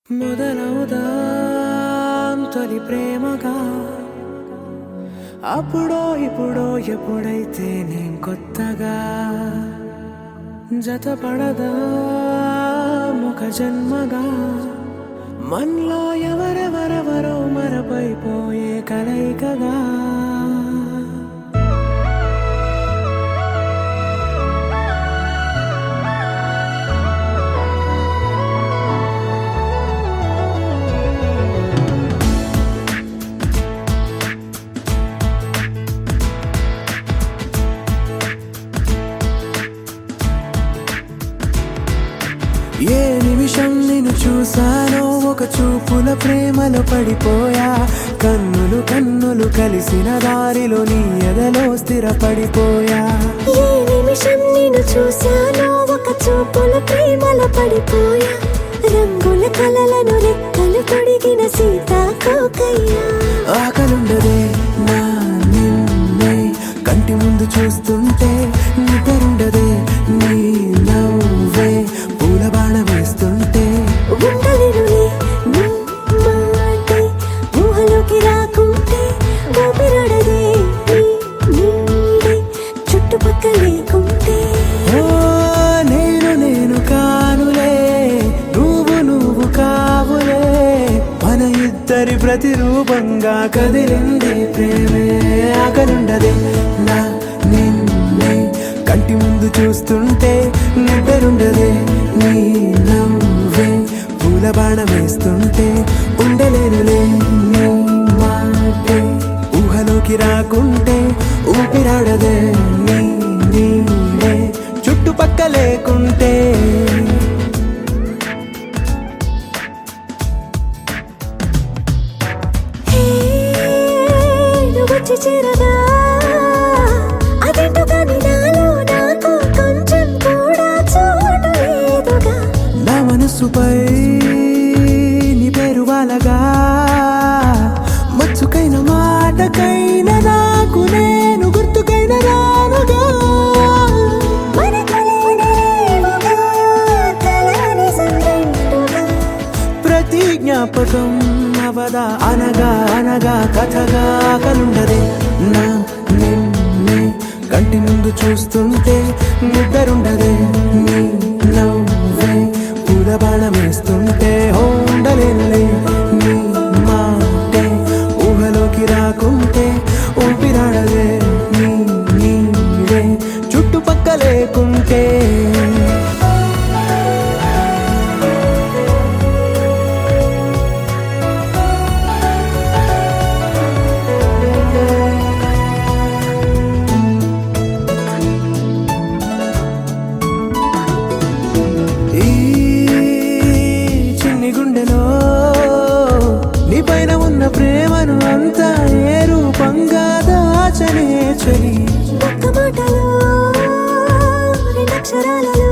మొదలవుదాం తొలి ప్రేమగా అప్పుడో ఇప్పుడో ఎప్పుడైతే నేను కొత్తగా జతపడదా ముఖ జన్మగా మనలో ఎవరెవరెవరో మరపైపోయే కలయికగా ఏ నిమిషం నిన్ను చూసానో ఒక చూపుల ప్రేమలో పడిపోయా కన్నులు కన్నులు కలిసిన దారిలో నీ ఎదలో స్థిరపడిపోయా ఏ నిమిషం నిన్ను చూసానో ఒక చూపుల ప్రేమలో పడిపోయా రంగుల కలలను రెక్కలు తొడిగిన సీతాకోకయ్యా ఆకలుండదే నా నిన్నే కంటి ముందు చూస్తుంటే నిద్రుండదే నీ నవ్వే పూల బాణ వేస్తుంటే ఉండలేనులే నీ మాటే ఊహలోకి రాకుంటే ఊపిరాడదే నీ నీడే చుట్టుపక్కల లేకుంటే ఓ నేను కానులే నువ్వు కావులే మన ఇద్దరి ప్రతిరూపంగా కదిలింది ప్రేమే ఆకలుండదే నా నిన్నే కంటి ముందు చూస్తుంటే నిద్రుండదే నీ నవ్వే పూల బాణ వేస్తుంటే ఉండలేనులే నీ మాటే ఊహలోకి రాకుంటే ఊపిరాడదే నీ నీడే చుట్టుపక్క లేకుంటే హే నువ్వు వచ్చి చేరగా అదేంటో కానీ నాలో నాకు కొంచెం కూడా చోటు లేదుగా నా మనసుపై నీ పేరు వాలగా మచ్చుకైన మాటకైన నాకు నేను గుర్తుకైన రానుగా మనకులేనేమోగా కలని సంగంటుగా ప్రతి జ్ఞాపకం అవదా అనగా అనగా కథగా కలుండదే నా నిన్నే కంటి ముందు చూస్తుంటే నిద్రుండదే నీ నవ్వే పూల బాణం వేస్తుంటే ఉండలేనులే నీ మాటే ఊహలోకి రాకుంటే ఊపిరాడదే నీ నీడే చుట్టుపక్క లేకుంటే ఈ చిన్ని గుండెలో నీ పైన ఉన్న ప్రేమను అంతా ఏ రూపంగా దాచనే చలి ఒక్క మాటలో రెండక్షరాలలో